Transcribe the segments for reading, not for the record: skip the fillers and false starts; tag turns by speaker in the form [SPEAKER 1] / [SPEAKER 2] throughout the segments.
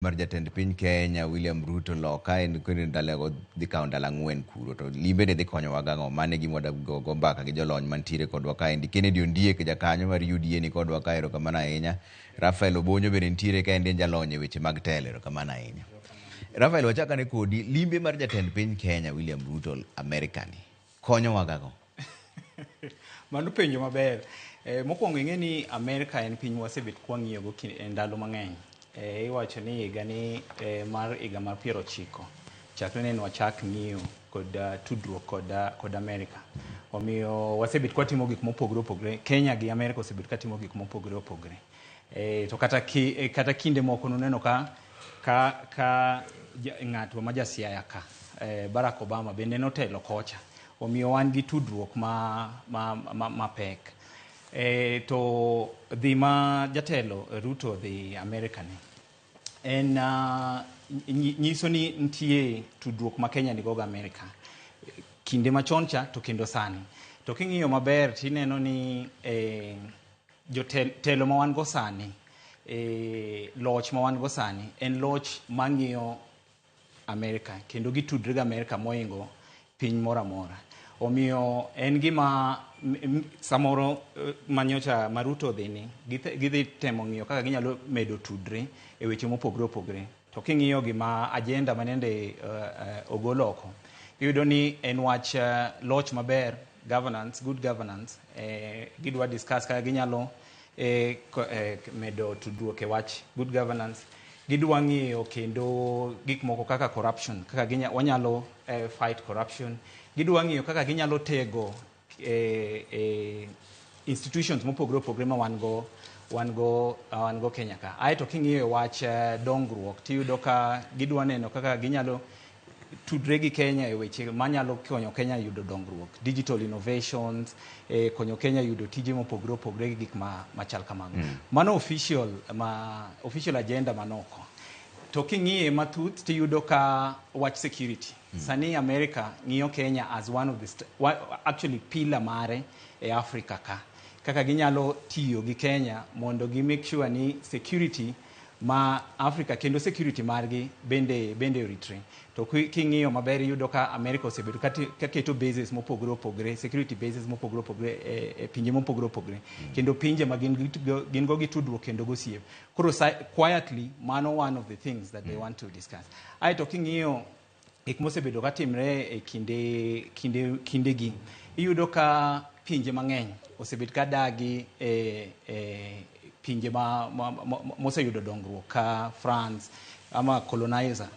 [SPEAKER 1] mar jatend piny Kenya William Ruto loka en kwene ndalago dhi kawo ndalo 4 kuro to limbe ne dhi konyowa gang'o mane gima go mbaka gi jolony mantiere kodwa kaendi. Kennedy Ondiek jakanyo mar UDA ni kodwa ka, erokamano ahinya. Raphael Obonyo bende nitiere kaendi en jalony e weche mag telo, erokamano ahinya. Raphael, wachakane kodi, limbe mar jatend piny Kenya William Ruto Amerka ni konyowa gang'o?
[SPEAKER 2] Mano penjo maber. Mokwongo ing'e ni Amerka en piny wasebet kwang'iyogo ndalo mang'eny. Iwacho ni higa mar 90 chakre ne wachak ng'iyo kod tudruok kod Amerka. Omiyo wasebet kwatimo gik mopogore opogore. Kenya gi Amerka osebet katimo gik mopogore opogore. To kata kinde moko noneno ka ng'ato ma jasiaya ka, Barack Obama bende notelo kocha. Omiyo wan gi tudruok ma pek. To dhi ma jatelo Ruto dhi Amerka ni en nyiso ni nitie tudruok ma Kenya nigo gi Amerka kinde machon cha to kendo sani. To king'iyo maber tineno ni jotelo ma wan go sani, loch ma wan go sani en loch mang'iyo Amerka kendo gitudre gi Amerka moingo piny moro amora. Omiyo en gima samoro manyocha Maruto dhini gidhi temo ng'iyo kaka ginyalo medo tudre e weche mopogore opogore. To king'iyo gima agenda manende ogolo oko, iyudo ni en wach loch maber, governance, good governance. Gidwa discuss kaka ginyalo medo tudruok e wach good governance. Gidwa ng'iyo kendo gik moko kaka corruption, kaka wanyalo fight corruption. Gidwa ng'iyo kaka ginyalo tego institutions mopogore opogore ma wan go Kenya ka. Aeto king'iyo wach dongruok tiyudo ka gidwa neno kaka ginyalo tudre gi Kenya e weche manyalo konyo Kenya yudo dongruok, digital innovations, konyo Kenya yudo tije mopogore opogore gi gik machal kamago. Mano official agenda manoko. To king'iye matut tiyudo ka wach security. Sani America ng'iyo Kenya as one of the actually pillar mare e Africa ka. Kaka ginyalo tiyo gi Kenya mondo gi make sure ni security ma Africa kendo security margi bende oritre. To king'iyo maber yudo ka America osebedo kaketo bases mopogore opogore, security bases mopogore opogore e pinje mopogore opogore. Kendo pinje ma gin go gitudruok kendo gosiep. Koro quietly mano one of the things that they want to discuss. Aeto king'iyo gik mosebedo katimre e kindegi, iyudo ka pinje mang'eny osebet kadagi pinje moseyudo dongruok ka France ama colonizers.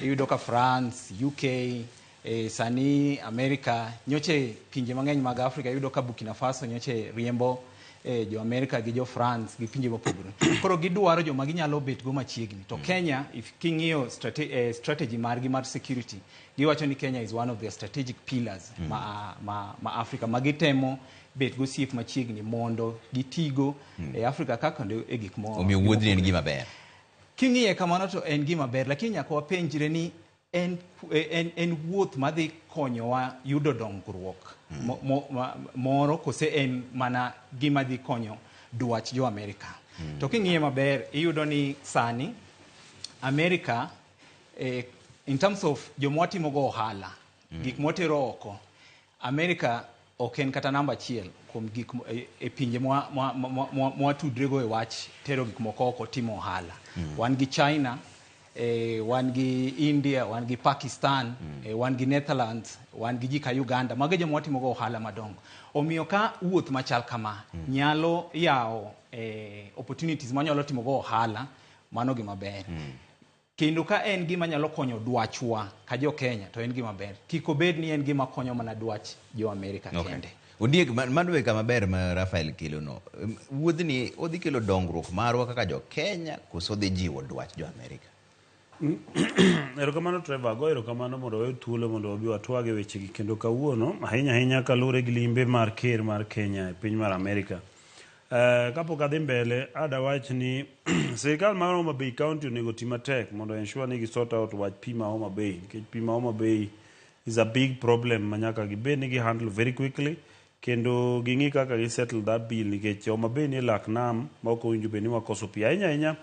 [SPEAKER 2] Iyudo ka France, UK, sani America, nyoche pinje mang'eny mag Afrika, iyudo ka Burkina Faso nyoche riembo jo America gi jo France gi pinje mopogore. Koro gidwaro joma ginyalo bet go machiegni. To Kenya, if king'iyo strategy margi mar security, giwacho ni Kenya is one of their strategic pillars ma Africa magitemo bet go siep machiegni mondo gitigo e Africa kaka ndo e gik mo.
[SPEAKER 1] Omiyo wuodhni en gima ber.
[SPEAKER 2] King'iye kamano to en gima ber, lakini nyaka wapenjre ni en wuoth madhi konyowa yudo dongruok moro kose en mana gima dhi konyo dwach jo Amerika. To king'iye maber iyudo ni sani Amerika in terms of jomwatimo go ohala, gik motero oko, Amerika ok en kata namba achiel kuom gik e pinje mwatudrego e wach tero gik moko oko timo ohala. Wan gi China, wan gi India, wan gi Pakistan, wan gi Netherlands, wan gi jika Uganda, mago joma watimo go ohala madongo. Omiyo ka wuoth machal kama nyalo yawo opportunities manyalo timo go ohala, mano gima ber. Kendo ka en gima nyalo konyo dwachwa ka jo Kenya to en gima ber. Kik obed ni en gima konyo mana dwach jo Amerika kende.
[SPEAKER 1] Ondiek, mano be kama ber ma Raphael kelo no. Wuodhni odhi kelo dongruok marwa kaka jo Kenya koso dhi jiwo dwach jo Amerika.
[SPEAKER 3] Erokamano Trevor, go erokamano mondo we thuolo mondo obi watwage weche gi kendo kawuono ahinya kalure gi limbe mar ker mar Kenya e piny mar Amerika. Kapok adhi mbele adawach ni sirikal mar Homa Bay County onego tii matek mondo ensure ni gisort out wach pii ma Homa Bay, nikech pii ma Homa Bay is a big problem manyaka gibed ni gi handle very quickly kendo ging'i kaka gi settle that bill, nikech Homa Bay ni lak nam ma ok owinjo bed ni wakoso pii ahinya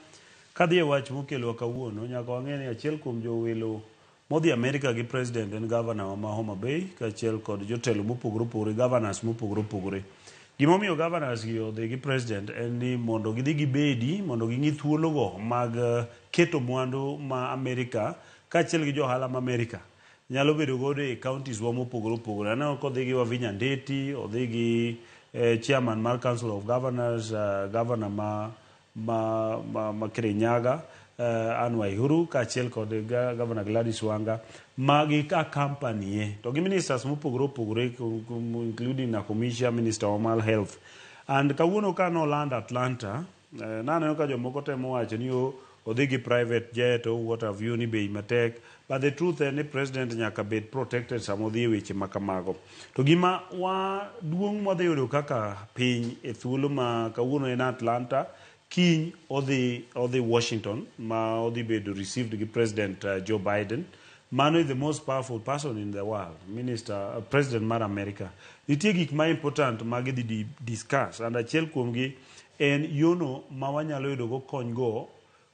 [SPEAKER 3] kadhi e wach mokelo kawuono nyaka wang'e ni achiel kuom jowelo modhi Amerka gi president en governor ma Homa Bay kaachiel kod jotelo mopogore opogore governors mopogore opogore. Gimomiyo governors gi odhi gi president en ni mondo gidhi gibedi mondo ging'i thuologo mag keto mwandu ma Amerka kaachiel gi johala ma Amerka nyalo bedo godo e counties wa mopogore opogore. Aneno kodhi gi Wavinya Ndeti, odhi gi chairman mar Council of Governors, governor ma Kirinyaga, Anne Waihuru, kaachiel kod governor Gladys Wanga, magi ka company to gi ministers mopogore opogore including Nakumisha, Minister of Health. And kawuono ka noland Atlanta, naneno ka jomoko temo wacho ni odhi gi private jet or what have you ni bei matek, but the truth is ni president nyaka bed protected sama odhi e weche makamago. To gima duong' mwadhi yudo kaka piny e thuolo ma kawuono en Atlanta, kiny odhi Washington ma odhi bedo received gi President Joe Biden. Mano is the most powerful person in the world, President mar America. Nitie gik ma important ma gidhi discuss, and achiel kuomgi en yono ma wanyalo yudo go kony go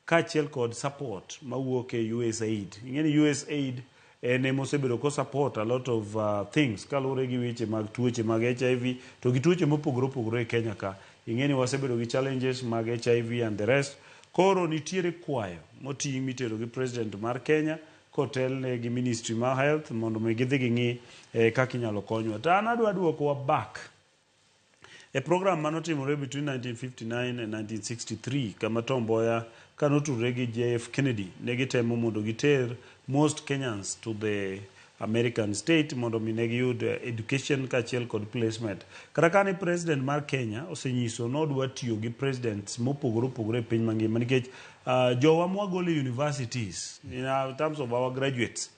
[SPEAKER 3] kaachiel kod support mawuok e USAID. Ing'eni USAID en emosebedo ko support a lot of things kaluwore gi weche mag tuoche mag HIV to gi tuoche mopogore opogore e Kenya ka. Ing'eni wasebedo gi challenges mag HIV and the rest. Koro nitiere kwayo moting' mitero gi president mar Kenya kotelne gi Ministry mar Health mondo mi gidhi ging'i kaka inyalo konywa. To an adwa duokowa back e program manotimore between 1959 and 1963 kama Tom Mboya kanotudre gi JF Kennedy ne gitemo mondo giter most Kenyans to the American state mondo mi ne giyud education kaachiel kod placement. Kata kane president mar Kenya osenyiso nodwa tiyo gi presidents mopogore opogore e piny mangima nikech jowa mwagolo universities in terms of our graduates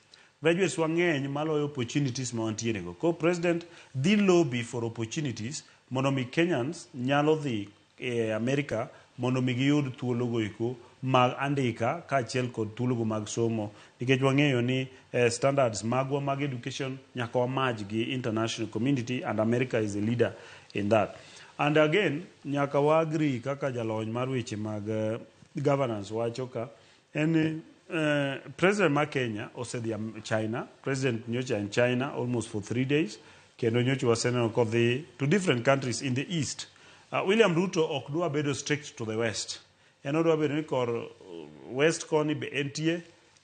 [SPEAKER 3] wang'eny maloyo opportunities ma wantiere go. Ko president dhi lobby for opportunities mondo mi Kenyans nyalo dhi e America mondo mi giyud thuologo eko mag andika kaachiel kod thuologo mag somo nikech wang'eyo ni standards magwa mag education nyaka wamaj gi international community and America is a leader in that. And again nyaka wa agree kaka jalony mar weche mag governance wacho ka en president mar Kenya osedhi China. President nyocha in China almost for 3 days kendo nyocha waseneno kodhi to different countries in the east. William Ruto ok dwa bedo strict to the west. En odwa bedo ni kor west koni be entie,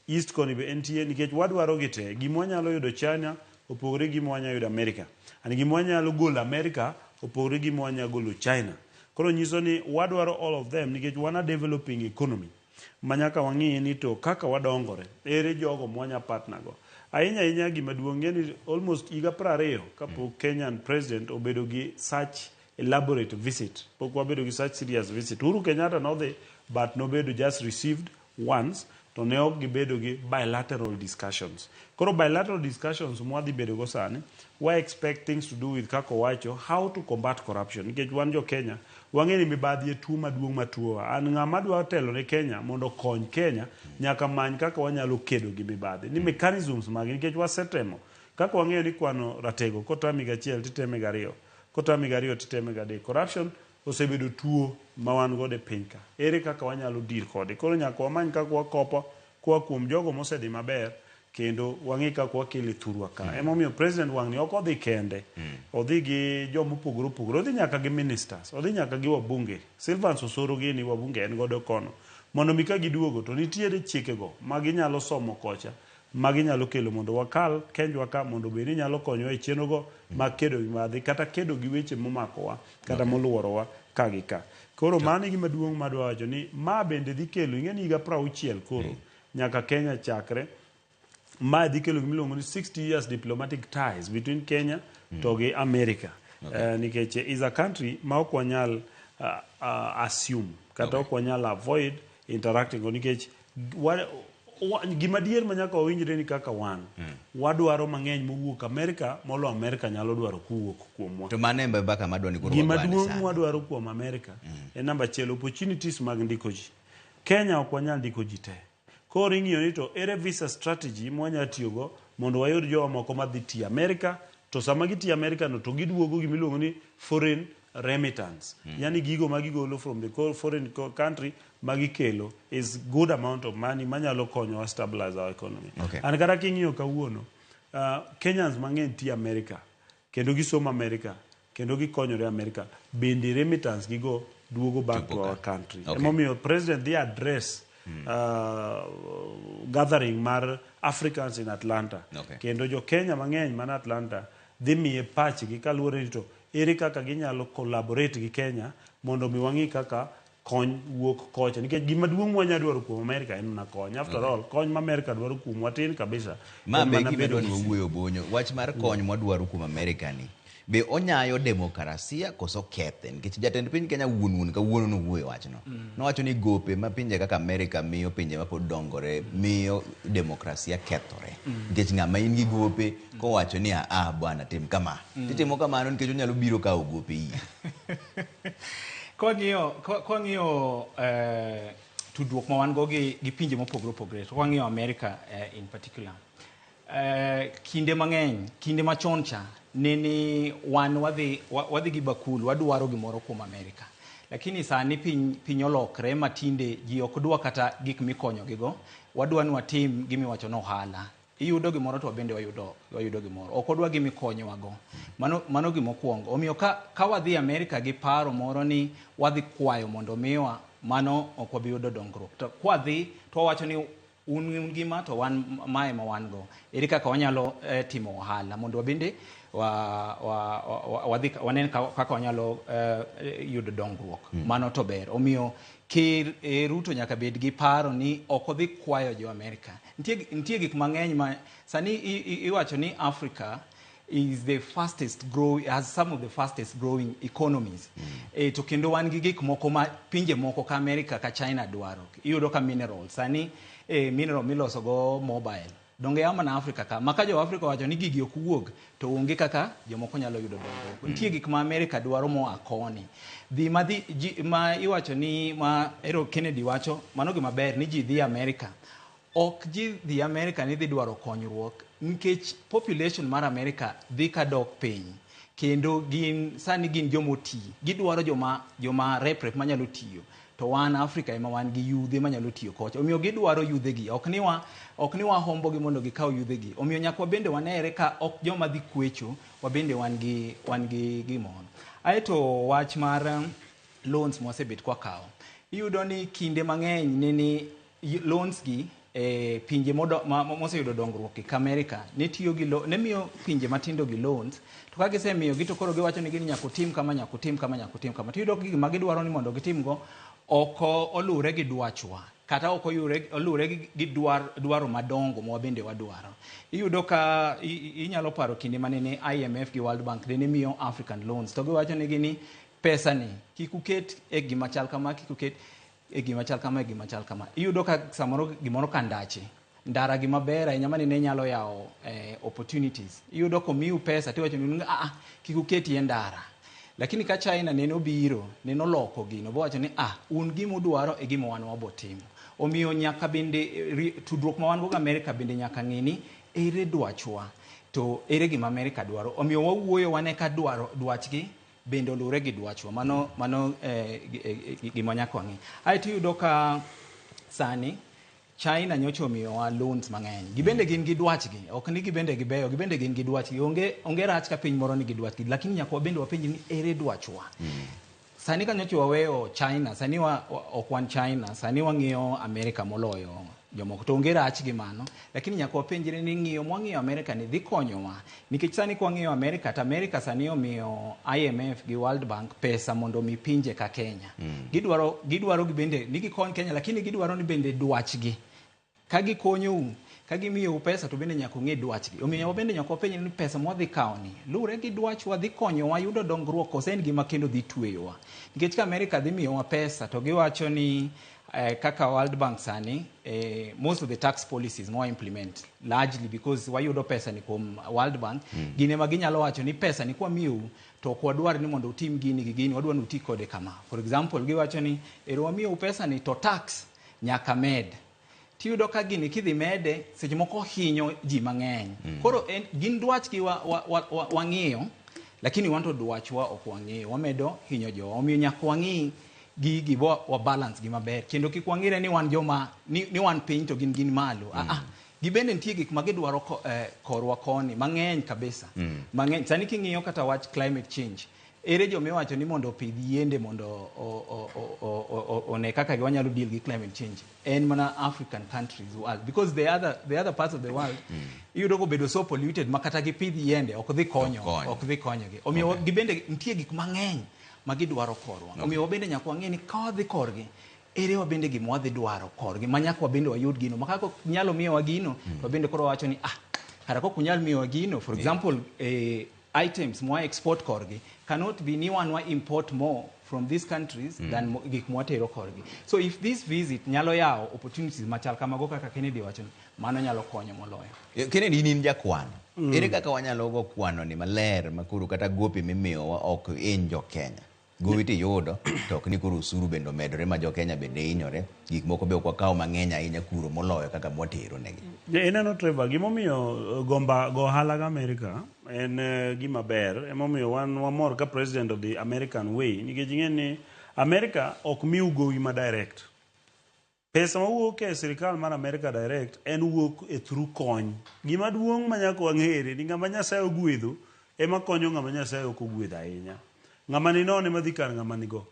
[SPEAKER 3] east koni be entie nikech wadwaro gite gima wanyalo yudo China opogore gi gima wanyalo yudo America. Ani gima wanyalo golo America opogore gi gima wanyalo golo China. Koro nyiso ni wadwaro all of them nikech wana developing economy. Manyaka wang'i ni to kaka wadongore ere jogo mwanya partner go. Ahinya gima duong' ni almost higa 20 kapok Kenyan president obedo gi such elaborate visit. Pok wabedo gi such serious visit. Uhuru Kenyatta nodhi but nobedo just received once to ne ok gibedo gi bilateral discussions. Koro bilateral discussions mwadhi bedo go sani we expect things to do with kako wacho how to combat corruption. Nikech wan jo Kenya wang'e ni mibadhi e tuo maduong' matuo. An ng'ama dwa telo ne Kenya mondo kony Kenya nyaka many kaka wanyalo kedo gi mibadhi. Ni mechanisms mag nikech wasetemo kaka wang'eyo ni kwano ratego kotami gachiel titeme gariyo. Kotami gariyo titeme gadek. Corruption osebedo tuo ma wan gode piny ka. Ere kaka wanyalo deal kode. Koro nyaka wamany kaka wakopo kwa kuom jogo mosedhi maber kendo wang'i kaka wakele thurwa ka. Emomiyo president wang'ni ok odhi kende. Odhi gi jomo opogore opogore. Odhi nyaka gi ministers. Odhi nyaka gi wabunge. Silvans Osoro gi ni wabunge en godo kono. Mondo mi ka giduogo to nitiere chikego ma ginyalo somo kocha ma ginyalo kelo mondo wakal kenjwa ka mondo beni nyalo konyo e chenrogo mag kedo gi madhi kata kedo gi weche momakowa kata moluorowa ka gi ka. Koro mano gima duong' madwa wacho ni ma bende dhi kelo ing'eni higa 60 koro nyaka Kenya chakre ma dhi kelo gimiluongo ni 60 years diplomatic ties between Kenya to gi America. Nikech is a country ma ok wanyal assume kata ok wanyal avoid interacting nikech gima dier manyaka wawinjre ni kaka wan wadwaro mang'eny mowuok Amerika molo Amerika nyalo dwaro kuwuok kuomwa.
[SPEAKER 1] To mane mbaka madwa ni
[SPEAKER 3] gima duong' wadwaro kuom Amerika en namba achiel opportunities mag ndiko ji. Kenya ok wanyal ndiko ji te. Koro ing'iyo ni to ere visa strategy mwanya tiyogo mondo wayud jowa moko madhi tiyo Amerika to sama gitiyo Amerika no to giduogo gimiluongo ni foreign remittance. Yani gigo magigolo from the foreign country magikelo is good amount of money manyalo konyo stabilize our economy.
[SPEAKER 1] Okay.
[SPEAKER 3] An kata king'iyo kawuono, Kenyans mang'eny ti America, kendo gisomo America, kendo gikonyore America, bende remittance gigo duogo back to our country.
[SPEAKER 1] Okay.
[SPEAKER 3] Emomiyo president dhi address gathering mar Africans in Atlanta.
[SPEAKER 1] Okay.
[SPEAKER 3] Kendo jo Kenya mang'eny man Atlanta dhi miye pachgi kaluwore ni to ere kaka ginyalo collaborate gi Kenya mondo mi wang'i kaka kony wuok kocha, nikech gima duong' mwanya dwaro kuom Amerika en na kony. After all, kony ma Amerika dwaro kuom watin kabisa.
[SPEAKER 1] Ma be gima dwaro ni wuoyo Obonyo, wach mar kony mwadwaro kuom Amerika ni be onyayo demokrasia koso kethe, nikech jatend piny Kenya wuon ka wuono no wuoyo wachno. Nowacho ni gope ma pinje kaka Amerika miyo pinje ma pod dongore miyo demokrasia kethore. Nikech ng'ama in gi gope kowacho ni bwana tim kama. Titimo kamano nikech onyalo biro kawo gope iyi.
[SPEAKER 2] Kwang'iyo tudruok ma wan go gi pinje mopogore opogore, to kwang'iyo America in particular, kinde mang'eny, kinde machon cha neni wan wadhi gi bakul, wadwaro gimoro kuom America, lakini sani piny olokre matinde ji ok dwa kata gik mikonyo gigo, wadwa ni watim gimiwacho no ohala. Iyudo gimoro to bende wayudo gimoro, ok odwa gimikonyo wago. Mano gimokwongo. Omiyo ka wadhi Amerika gi paro moro ni wadhi kwayo mondo miwa, mano ok wabi yudo dongruok. To kwadhi to wacho ni un gima to wan mae ma wan go. Ere kaka wanyalo timo ohala mondo wabende wanen kaka wanyalo yudo dongruok. Mano to ber. Omiyo Ker Ruto nyaka bed gi paro ni ok odhi kwayo jo Amerika. Nitie gik mang'eny ma sani iwacho ni Africa is the fastest growing, has some of the fastest growing economies. To kendo wan gi gik moko ma pinje moko ka Amerika ka China dwaro. Iyudo ka minerals, sani mineral miloso go mobile. Donge ama na Afrika ka, maka jo Afrika wacho ni gigi ok wuog, to onge kaka jomoko nyalo yudo dongruok. Nitie gik ma Amerika dwaro mo akoni. Ma iwacho ni ma Ero Kennedy wacho, mano gima ber ni ji dhi Amerika. Ok ji dhi Amerika ni dhi dwaro konyruok, nikech population mar Amerika dhi ka dok piny. Kendo sani gin jomoti, gidwaro joma rep manyalo tiyo. To wan Afrika ema wan gi yudhe manyalo tiyo kocha. Omiyo gidwaro yudhe gi. Ok ni wa hombo gi mondo gikaw yudhe gi. Omiyo nyaka wabende wanere ka ok joma dhi kwecho, wabende wan gi gimoro. Aeto wach mar loans mosebet kwa kawo. Iyudo ni kinde mang'eny neni loans gi pinje moseyudo dongruok e Amerika ne tiyo gi ne miyo pinje matindo gi loans, to ka gisemiyo gi to koro giwacho ni gini nyakotim kama. Tiyudo gima gidwaro ni mondo gitim go oko olure gi dwachwa, kata oko olure gi dwaro madongo ma wabende wadwaro. Iyudo ka inyalo paro kinde manene IMF gi World Bank ne miyo African loans, to giwacho ni gini pesa ni kik uket e gima chal kama, kik uket e gima chal kama. Iyudo ka samoro gimoro kandache ndara gima ber ahinya mane ne nyalo yawo opportunities. Iyudo ko miu pesa tiwacho ni kik uketi e ndara. Lakini ka China neno biro, neno loko gino, bo wacho ni un gima udwaro e gima wan wabotimo. Omiyo nyaka bende tudruok ma wan go Amerika bende nyaka ng'ini ere dwachwa, to ere gima Amerika dwaro. Omiyo wawuoyo wane ka dwachgi bende olure gi dwachwa. Mano gima nyaka wang'i. Aeto iyudo ka sani China nyocha omiyowa loans mang'eny. Gibende gin gi dwachgi, ok ni gibende gibeyo, gibende gin gi dwachgi. Onge rach ka piny moro ni gi dwachgi, lakini nyaka wabende wapenji ni ere dwachwa. Sani ka nyocha waweyo China, sani ok wan China, sani wang'iyo Amerika moloyo jomoko. To onge rach gi mano, lakini nyaka wapenjre ni mwang'iyo Amerika ni dhi konyowa. Nikech sani kwa ng'iyo Amerika, to Amerika sani omiyo IMF gi World Bank pesa mondo mi pinje ka Kenya. Gidwaro gibende ni gikony Kenya, lakini gidwaro ni bende dwachgi. Ka gikonyou, ka gimiyou pesa to bende nyaka ung'e dwachgi. Omiyo wabende nyaka wapenj ni pesa mwadhi kawo ni lure gi dwachwa, dhi konyowa yudo dongruok kose en gima kendo dhi tweyowa. Nikech ka Amerika dhi miyowa pesa to giwacho ni kaka World Bank sani, most of the tax policies more implement largely because wayudo pesa ni kuom World Bank. Gine ma ginyalo wacho ni pesa ni kwa miyou to ok wadwar ni mondo utim gini gi gini, wadwar ni uti kode kama. For example, giwacho ni ero wamiyou pesa ni to tax nyaka med. Tiyudo ka gini kidhi mede seche moko hinyo ji mang'eny. Koro gin dwachgi wang'iyo, lakini wanto dwachwa ok wang'iyo, wamedo hinyo jo. Omiyo nyaka wang'i gigi wa balance gi maber kendo kik wang'ire ni wan joma ni wan piny to gin malo gibende nitie gik ma gidwaro korwa koni mang'eny kabisa mang'eny sani king'iyo kata wach climate change ere jomiwacho ni mondo opidh yiende mondo one kaka wanyalo deal gi climate change en mana African countries because the other parts of the world iyudo kobedo so polluted ma kata gipidh yiende ok dhi konyogi omiyo gibende nitie gik mang'eny ma gidwaro korwa omiyo wabende nyaka wang'e ni ka wadhi korgi ere wabende gima wadhi dwaro korgi ma nyaka wabende wayud gino ma kaka nyalo miyowa gino wabende koro wacho ni kara kok unyal miyowa gino for example items mwa export korgi cannot be ni wan wa import more from these countries than gik mwatero korgi. So if this visit nyalo yao opportunities machal kamago kaka Kennedy wacho mano nyalo konyo moloyo.
[SPEAKER 1] Kennedy ni jakwano. Ere kaka wanyalo go kwano ni maler makuru kata gopi mimiyo ok injo Kenya. Gowiti yudo to ok ni kuru usuru bendo medore ma jo Kenya bende hinyore gik moko be ok kawo mang'eny ahinya kuro moloyo kaka mwatero negi.
[SPEAKER 3] Ineno Trevor gimomiyo go ohala ga Amerika en gima ber emomiyo wan wamor ka president of the American way nikech ing'e ni Amerika ok miu gowi ma direct. Pesa mawuok e sirikal mar Amerika direct en wuok e through kony. Gima duong' ma nyaka wang'ere ni ng'ama Nyasaye ogwedho ema konyo ng'ama Nyasaye ok ogwedho ahinya. Ng'ama ni none madhi kar ng'ama nigo.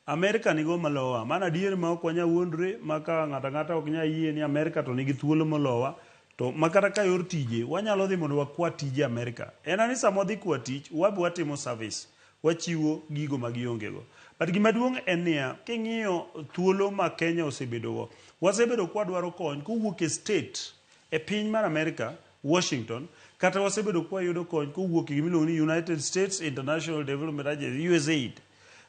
[SPEAKER 3] Amerika nigo malowa. Mana adier ma ok wanya wuondre ma ka ng'ata ok nya yie ni Amerika to nigi thuolo molowa. To makata ka yor tije wanyalo dhi mondo wakwa tije Amerika. En ani samo dhi kwa tich wabi watimo service. Wachiwo gigo ma gionge go. But gima duong' en niya king'iyo thuolo ma Kenya osebedogo. Wasebedo kwa dwaro kony kowuok e state e piny mar Amerika, Washington, kata wasebedo kwa yudo kony kowuok e gimiluongo ni United States International Development Agency USAID.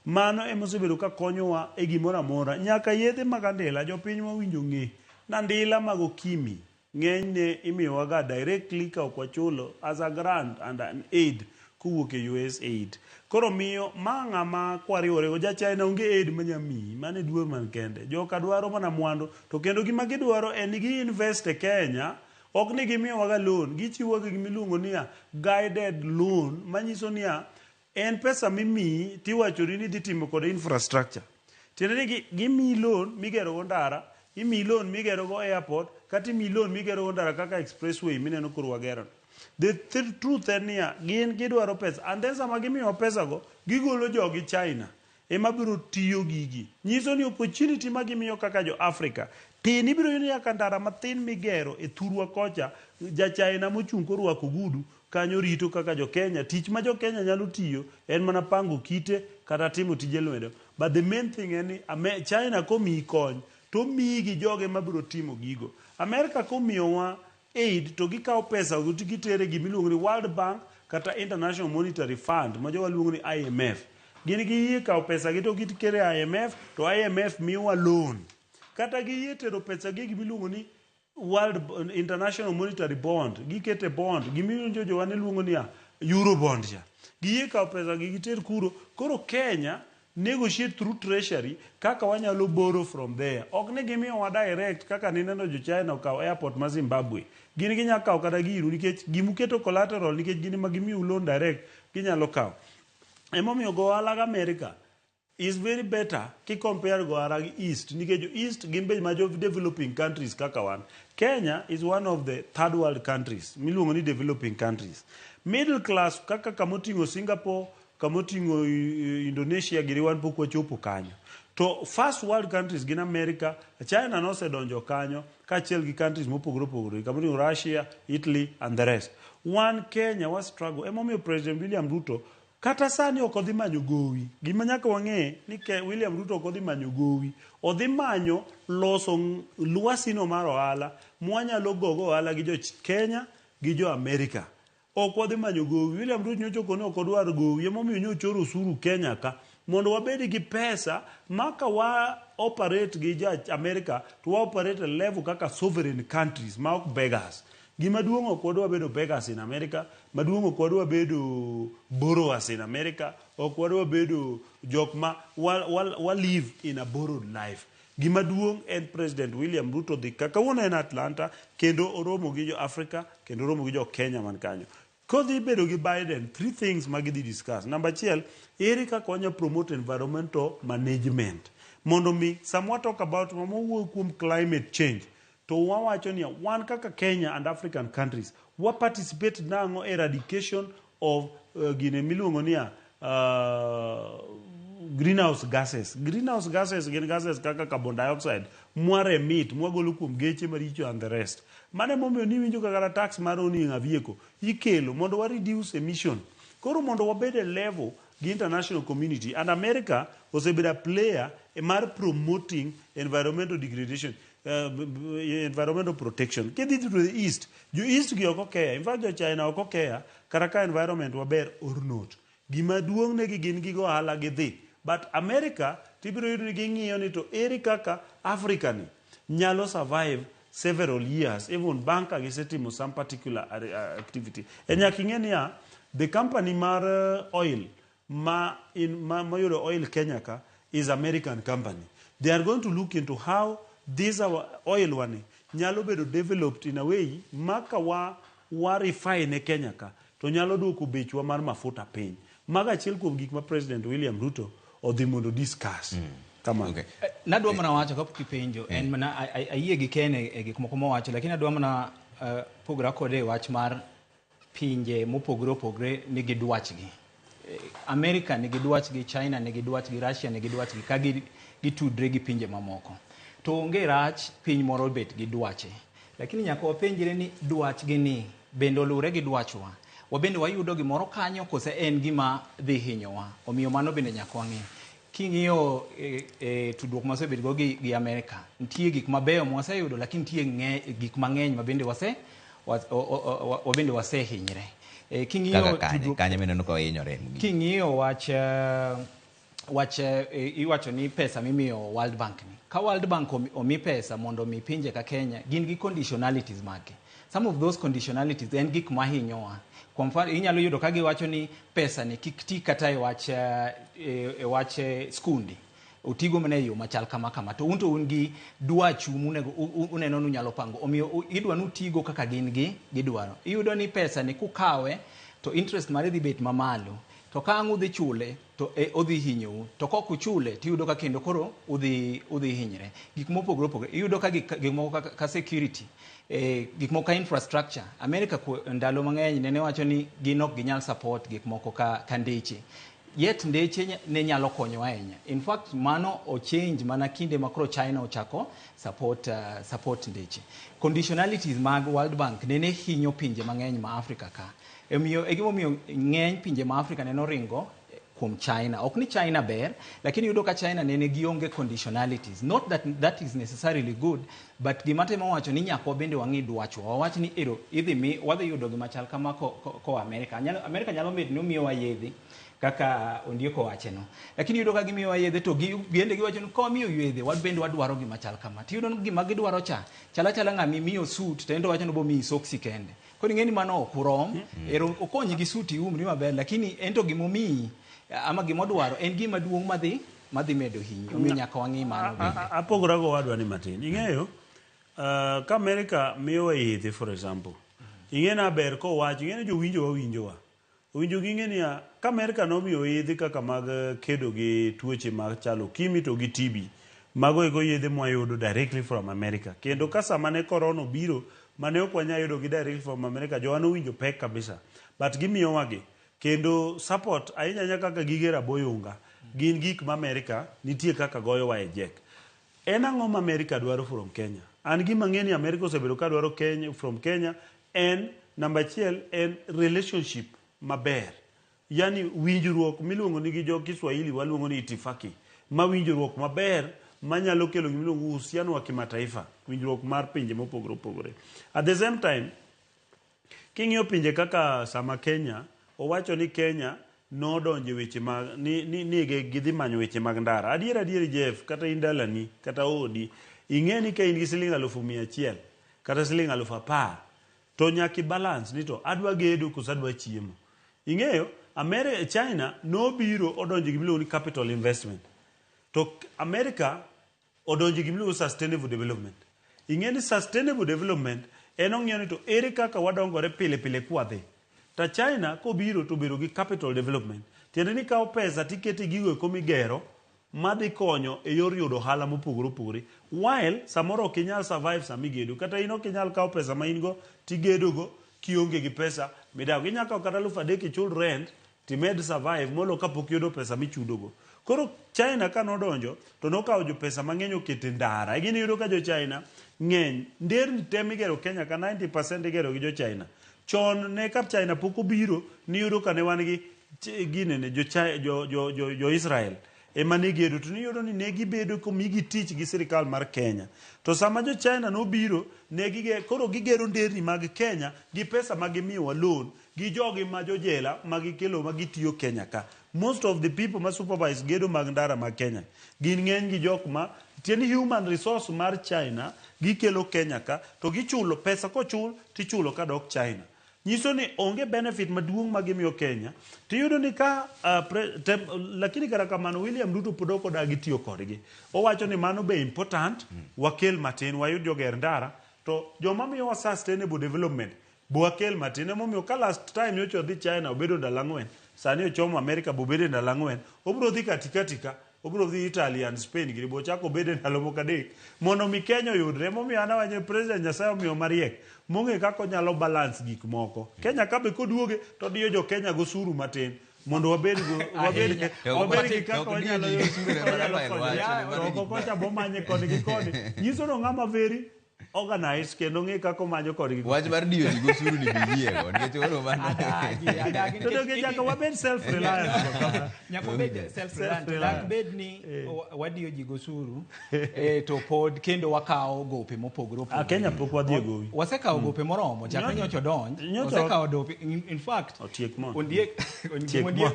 [SPEAKER 3] Mano emosebedo ka konyowa e gimoro amora nyaka yedhe mag andila jopiny mawinjo ng'e na ndila mag okimi ng'enyne imiyowaga directly ka ok wachulo as a grant and an aid kowuok e USAID. Koro miyo ma ng'ama kwariworego ja China onge aid manyamiyi mane duor man kende joka dwaro mana mwandu to kendo gima gidwaro en ni gi invest e Kenya ok ni gimiyowaga loan gichiwoga gimiluongo niya guided loan manyiso niya en pesa mimiyi tiwachoni ni dhi timo kod infrastructure tiende ni gimiyi loan migerogo ndara imiyi loan migerogo airport kata imiyi loan migerogo ndara kaka expressway mineno koro wagero. The truth en niya gin gidwaro pesa and then sama gimiyo pesa go gigolo jogi China ema biro tiyo gigi nyiso ni opportunity ma gimiyo kaka jo Africa tin ibiro yuni yaka ndara mathin migero e thurwa kocha ja China mochung' korwako gudu kanyo rito kaka jo Kenya tich ma jo Kenya nyalo tiyo en mana pango kite kata timo tije lwedo. But the main thing en ni China komiyi kony to miyi gi joge mabiro timo gigo. Amerika komiyowa aid to gikawo pesa gitere gimiluongo ni World Bank kata International Monetary Fund ma jowa luongo ni IMF. Gin giyie kawo pesa gi to gitere IMF to IMF miyowa loan. Kata giyie tero pesa gi gimiluongo ni World International Monetary Bond gikete bond gimiluongo jowane luongo ni Euro bond ja. Giyie kawo pesa gi giter koro Kenya negotiate through treasury kaka wanyalo borrow from there. Ok ne gimiyowa direct kaka nineno jo China okawo airport ma Zimbabwe. Gin ginya kawo kata giru nikech gimuketo collateral nikech gin ma gimiyo loan direct ginyalo kawo. Emomiyo go ohala ga America is very better ki compare go ohala gi East nikech East gin be ma jo developing countries kaka wan. Kenya is one of the third world countries miluongo ni developing countries. Middle class kaka kamotingo Singapore kamotingo Indonesia giri wan pok wachopo kanyo. To first world countries gin America, China no se donjo kanyo kaachiel gi countries mopogore kamotingo Russia, Italy and the rest. One Kenya was struggle. Emomiyo President William Ruto kata sani ok odhi manyo gowi. Gima nyaka wang'e ni William Ruto ok odhi manyo gowi. Odhi manyo loso lwasino mar ohala mwanyalo gogo ohala gi jo Kenya gi jo America. Ok wadhi manyo gowi. William Ruto nyocho kone ok odwar gowi. Emomiyo nyochoro osuru Kenya ka mondo wabedi gi pesa maka wa operate gi ja America to wa operate a level kaka sovereign countries ma ok beggars. Gima duong' ok wadwa bedo beggars in America, maduong' ok wadwa bedo borrowers in America, ok wadwa bedo jok ma wa live in a borrowed life. Gima duong' en President William Ruto dhi kaka wuono en Atlanta kendo oromo gi jo Africa kendo oromo gi jo Kenya man kanyo. Kodhi bedo gi Biden, three things ma gidhi discuss. Number 1, ere kaka wanya promote environmental management. mondo mi samwa talk about mawuoyo kuom climate change to wawacho ni wan kaka Kenya and African countries wa participate nango eradication of gine miluongo ni greenhouse gases gin gases kaka carbon dioxide mware emit mwagolo kuom geche maricho and the rest mane momiyo ni winjo kaka tax mar owning a vehicle ikelo mondo wa reduce emission koro mondo wabed e level gi international community and America osebedo a player mar promoting environmental degradation environmental protection kidhi to the east jo east gi oko care in fact jo China oko care kata ka environment waber or not gima duong ne gin gi ohala gi dhi but America tibiro yudo gi ng'iyo ni to ere kaka Africa ni nyalo survive several years even banka gisetimo some particular activity and nyaking'e the company mar oil mayudo oil Kenya ka is American company. They are going to look into how this our oil one nyalo bedo developed in a way maka wa refine e Kenya ka to nyalo duoko bechwa mar mafuta piny maga achiel kuom gik ma President William Ruto odhi mondo discuss kama
[SPEAKER 2] okay. Nadwa mana wacho kapok ipenjo en mana ayie gi kene e gik moko mowacho lakini adwa mana pogra kode wach mar pinje mopogore nigi dwachgi America nigi dwachgi China nigi dwachgi Russia nigi dwachgi ka gitudre gi pinje mamoko to onge rach piny moro bet gi dwache lakini nyaka wapenjire ni dwachgi ni bende olure gi dwachwa wabende wayudo gimoro kanyo kose en gima dhi hinyowa omiyo mano bende nyaka wang'e king'iyo tudruok masebed go gi America nitie gik mabeyo mwaseyudo lakini nitie gik mang'eny mabende wabende wasehinyre king'iyo
[SPEAKER 1] kanye meneno ko hinyore
[SPEAKER 2] king'iyo wach iwacho ni pesa mimiyo World Bank ni ka World Bank omi pesa mondo mi pinje ka Kenya gin gi conditionalities make some of those conditionalities en gik mahinyowa kwa mfano inyalo yudo ka giwacho ni pesa ni kik ti kata e wach skundi utigo mane yo machal kama to unto ungi dwachu uneno nu nyalo pango omiyo idwa nutigo kaka gin gi gidwaro iyudo ni pesa ni kukawe to interest mare dhi bet mamalo to ka ang' udhi chule to odhi hinyou to kok uchule tiyudo ka kendo koro udhi hinyre gik mopogore iyudo ka gik moko ka security gik moko ka infrastructure America ndalo mang'eny nene wacho ni gin ok ginyal support gik moko ka ndeche yet ndeche ne nyalo konyo ahinya in fact mano o change mana kinde makro China ochako support ndeche conditionalities mag World Bank nene hinyo pinje mang'eny ma Africa ka emiyo egimomiyo ng'eny pinje ma Africa neno ringo kuom China ok ni China ber lakini yudo ka China nene gionge conditionalities not that is necessarily good but gimatemo wacho ni nyako bende wang'i dwacho wawach ni ero wadhi yudo gima chal kama ko America nyalo med ni omiyo wayedhi kaka Ondiek wacheno lakini yudo ka gimiyo yedhe to giende giwacho ni ko miyo yedhe bende wadwaro gima chal kama tiyudo gima gidwaro chala ng'ami miyo suit to endo wacho no bo mi soksi kende ko ng'eni mano ok urom ero okonyi gi suit umri maber lakini ento gimomi ama gimodwaro en gima duong' madhi medo hinyo omiyo nyaka wang'i mano bende
[SPEAKER 3] apogora go wadwa ni matin ing'eyo ka America miyo yedhe for example ing'ena ber ko wach ing'ena jo winjowa winjo ging'e ni ka America nomiyo yedhe kaka mag kedo gi tuoche mag chalo kimi to gi TB mago ego yedhe mwayudo directly from America kendo ka sama ne corona obiro mane ok wanya yudo gi directly from America jowano winjo pek kabisa but gimiyo wagi kendo support ahinya kaka gige raboyunga gin gik ma America nitie kaka goyo wa ejek en ang'o ma America dwaro from Kenya an gima ng'eni America osebedo ka dwaro from Kenya en number 1 en relationship maber yani winjruok miluongo ni gi jo Kiswahili waluongo ni itifaki ma winjruok maber manyalo kelo gimiluongo uhusiano wa kimataifa winjruok mar pinje mopogore at the same time king'iyo pinje kaka sama Kenya owacho ni Kenya nodonje weche mag ni gidhi manyo weche mag ndara adier Jeff kata indalani kata odi ing'eni ka in gi $100,100 kata $10,010 to nyaki balance ni to adwa gedo koso adwa chiemo ing'eyo China nobiro odonjo gimiluongo ni capital investment to America odonjo gimiluongo sustainable development ing'eni sustainable development en ong'iyo ni to ere kaka wadongore pile kwadhi ta China kobiro to biro gi capital development tiende ni kao pesa tikete gigo eko migero madhi konyo e yor yudo ohala mopogore opogore while samoro ok inyal survive sama igedo kata in ok inyal kawo pesa ma in go tigedogo kionge gi pesa midago inyalo kawo kata 3,000 ichul rent timed survive molo kapok yudo pesa michudogo. Koro China ka nodonjo to nokawo jo pesa mang'eny okete ndara. Gini yudo ka jo China ng'eny nderni te migero Kenya ka 90% igero gi jo China. Chon ne ka China pok obiro ni yudo ka ne wan gi ginene jo Israel ema ne gedo to niyudo ni ne gibedo komigi tich gi sirikal mar Kenya. To sama jo China nobiro koro gigero nderni mag Kenya gi pesa ma gimiyowa loan gi jogi ma jo jela ma gikelo ma gitiyo Kenya ka. Most of the people ma supervise gedo mag ndara mag Kenya gin ng'eny gi jok ma tieni human resource mar China gikelo Kenya ka to gichulo pesa kochul tichulo kadok China. Nyiso ni onge benefit maduong' ma gimiyo Kenya. Tiyudo ni ka lakini kata kamano William Ruto pod ok odagi tiyo kodgi. Owacho ni mano be important wakel matin wayud joger ndara to joma miyowa sustainable development bo wakel matin. Emomiyo ka last time nyocha odhi China obedo ndalo 4 sani ochomo Amerka bobedo ndalo 4 obiro dhi katika obiro dhi Italy and Spain giri bochako bedo ndalo moko adek mondo mi Kenya oyudre. Emomiyo an awacho president Nyasaye omiyo mariek mong'e kaka onyalo balance gik moko. Kenya kabe koduoge to diyo jo Kenya go suru matin mondo wabed gi kaka wanyalo kocha bomanye koni gi koni. Nyiso no ng'ama veri organize kendo ng'e kaka omanyo kodgi.
[SPEAKER 1] Wach mar diyo ji go suru ni biyiego nikech oro mano.
[SPEAKER 3] To nyaka wabed self reliant.
[SPEAKER 2] Nyaka wabed self reliant. Dak bed ni wadiyo ji go suru to pod kendo wakawo gope mopogore opogore.
[SPEAKER 3] Kenya pok wadhi e gowi.
[SPEAKER 2] Wasekawo gope moromo chakre nyocha donj. Wasekawo dope in fact Ondiek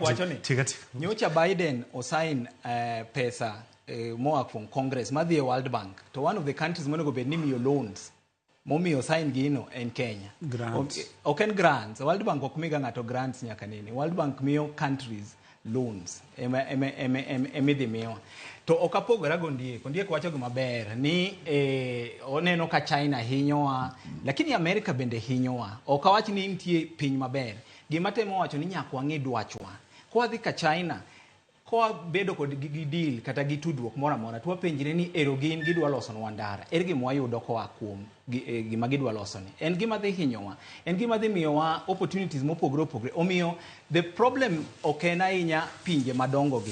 [SPEAKER 2] wacho ni nyocha Biden osign pesa moa from Congress madhi e World Bank to one of the countries monego bed ni miyo loans momiyo sign gino en Kenya. Ok en grants. World Bank ok miga ng'ato grants nyaka nini. World Bank miyo countries loans emidhi miyo to ok apogora go Ondiek wacho gima ber ni oneno ka China hinyowa lakini Amerika bende hinyowa. Ok awach ni nitie piny maber. Gima temo wacho ni nyaka wang'e dwachwa. Kwa dhi ka China kwa bedo kod gi deal kata gi tudruok mora mora to wapenjire ni erogin gidwa loso nwa ndara er gima wayudo koa kuom gima gidwa loso ni en gima dhi hinyowa en gima dhi miyowa opportunities mopogore opogore. Omiyo the problem ok en ahinya pinje madongo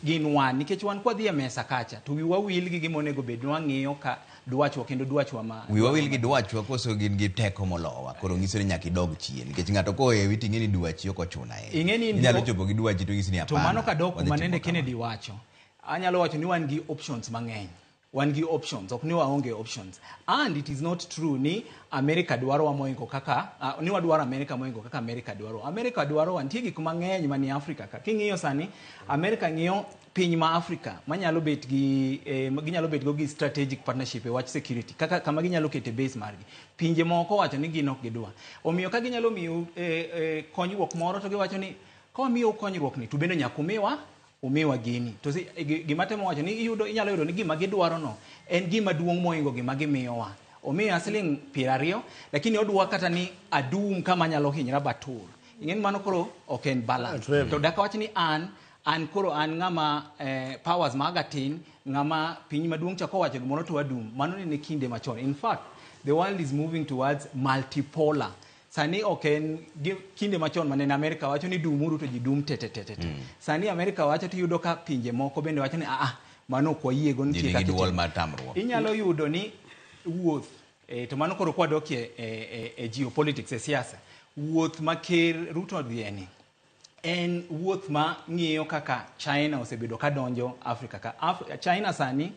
[SPEAKER 2] gin wan nikech wan kwa dhi e mesa kacha to wiwa wil gi gima onego bed nwang'iyo ka dwachwa kendo dwachwa ma
[SPEAKER 1] wiwa wil gi dwachwa koso gin gi teko molowa koro nyiso ni nyaka idog chien nikech ng'ato kohewi ting'eni dwachi ok ochuna inyalo chopo gi dwachi to ng'isi ni hapana.
[SPEAKER 2] To mano ka dok manende Kennedy wacho anyalo wacho ni wan gi options mang'eny. Wan gi options ok ni waonge options and it is not true ni America dwaro moingo kaka ni wadwaro America moingo kaka America dwaro. America dwaro wantie gik mang'eny mani Africa ka king'iyo sani America ng'iyo piny ma Africa manyalo bet gi ginyalo bet go gi strategic partnership e watch security kaka kama ginyalo kete base margi. Pinje moko wacho ni gin ok gidwa. Omiyo ka ginyalo miyo konyruok moro to giwacho ni ka miyo konyruok ni to bende nyaka umiwa gini to gima temo wacho ni inyalo yudo ni gima gidwaro no en gima duong' moingo gima gimiyowa. Omiyo siling 20 lakini odwa kata ni adum kama nyalo hinyra batur. Ing'en mano koro ok en balance. To daka wacho ni an koro an ng'ama powers maga tin ng'ama piny maduong' chako wacho gimoro to adum. Mano ni kinde machon. In fact the world is moving towards multipolar. Sani oken kinde machon manene Amerika wacho ni dumuru to ji dum tete. Sani Amerika wacho to yudo ka pinje moko bende wacho ni mano kwa yiego nitie
[SPEAKER 1] kaka duol matamruok.
[SPEAKER 2] Inyalo yudo ni wuoth to mano koro kwa dokie geopolitics siasa. Wuoth ma ker Ruto dhieni en wuoth ma ng'iyo kaka China osebedo ka donjo Afrika ka China sani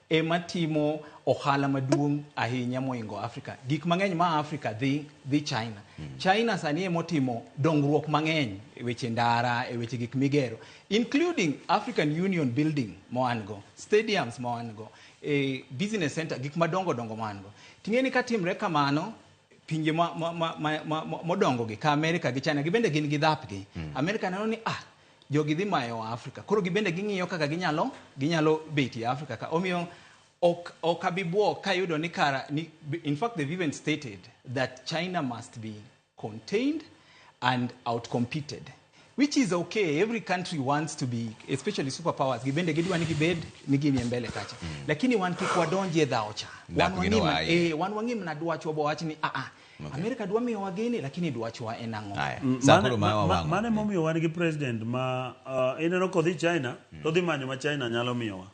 [SPEAKER 2] ema timo ohala maduong' ahinya moingo Afrika. Gik mang'eny ma Afrika dhi China. China sani ema timo dongruok mang'eny e weche ndara, e weche gik migero, including African Union building moango, stadiums moango, business center, gik madongo moango. Ting'eni ka timre kamano pinje modongo gi ka Amerika gi China gibende gin gi dhapgi. Amerika neno ni jogi dhi mayo Afrika. Koro gibende ging'iyo kaka ginyalo beti Afrika ka. Omiyo ok abibuo ka yudo ni in fact they've even stated that China must be contained and outcompeted. which is okay. Every country wants to be, especially superpowers, gibende gidwa ni gibed ni gini mbele kacha. Lakini wan kikwa donje dhaocha. Wan wangim na duacho bo wachini Amerika dwa miyo wageni lakini dwacho wa enango.
[SPEAKER 3] Mane momiyo wan gi president ma ineno kodhi China, to dhi manyo ma China nyalo miyowa.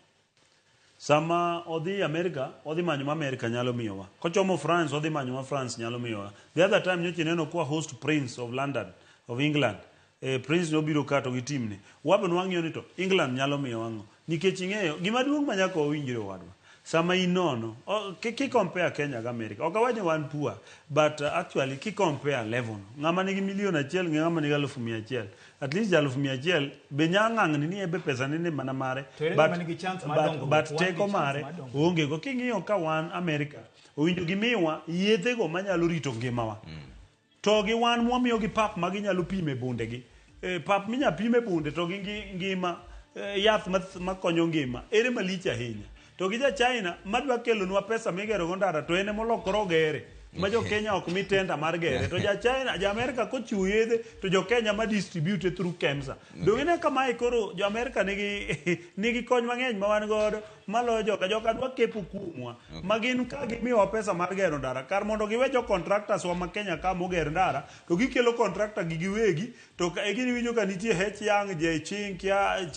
[SPEAKER 3] Sama odhi Amerika, odhi manyo ma Amerika nyalo miyowa. Kochomo France, odhi manyo ma France nyalo miyowa. The other time nyochi neno kwa host Prince of London, of England. Prince no biro kato gi team ni. Wabe nwang'iyo ni to England nyalo miyowa ngo. Nikech ing'eyo gima duong' ma nyaka owinjre wadwa. Sama inono, ki compare Kenya ga America. Ok awacho wan poor, but actually ki compare level. Ng'ama nigi milion achiel ng'ama nigi 100,000. At least 100,000 be nyang'ang'ni ni ebe pesa nini mana mare. But teko mare onge go king'iyo ka wan America. Owinjo gimiwa yedhe go manyalo rito ngimawa. To gi wan mwamiyo gi pap ma ginyalo pime bunde gi. Pap minya pime bunde to gi ngima yath makonyo ngima. Ere malich ahinya. To gi ja China madwa kelonwa pesa migero go ndara to ene molokoro gere ma jo Kenya ok mi tenda mar gere to ja China ja America kochiwo yedhe to jo Kenya ma distribute through KEMSA dogine kama koro jo America nigi kony mang'eny ma wan godo maloyo joka dwa kepo kumwa ma gin ka gimiwa pesa mar gero ndara kar mondo giwe jo contractors wa ma Kenya ka moger ndara to gikelo contractor gi giwegi to e gini winjo ka nitie Hechang Jeching kia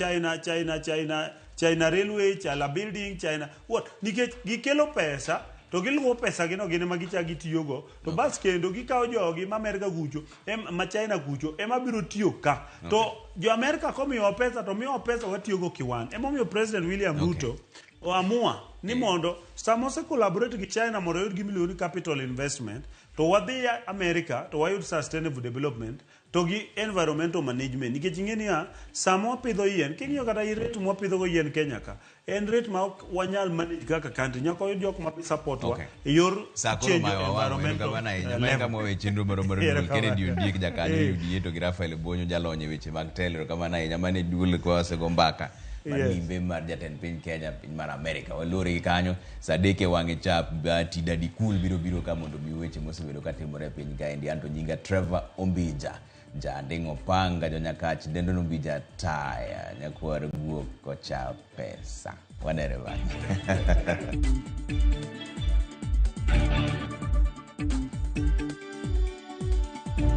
[SPEAKER 3] China Railway, China Building, China what? Nikech gikelo pesa to giluwo pesa gino gine ma gicha gitiyogo to bas kendo gikawo jogi ma Amerika kucho ma China kucho ema biro tiyo ka to jo Amerika komiyo pesa to miyo pesa watiyogo kiwan ema miyo President William Ruto oamua ni mondo samose collaborate gi China mondo yud gi milioni capital investment to wadhi Amerika to wayud sustainable development to gi environmental management nikech ing'eni sama wapidho yien king'iyo kata rate ma wapidhogo yien Kenya ka en rate ma ok wanyal manage kaka country nyaka yud jok ma support wa e yor change environmental
[SPEAKER 1] level mo weche chenro moro Kennedy Ondiek jakanyo UDA to gi Raphael Obonyo jalonye weche mag telo kama na nyamane duol kwa wasego mbaka Limbe mar jatend piny Kenya piny mar Amerika walore gi kanyo sadeke wang'e chap bati dadi cool biro ka mondo mi weche mosebedo katimore piny ka endi anto nyinga Trevor Ombija jandingo panga jo nyakach dendo Ombija taya nyakwar guok kocha pesa wadere bang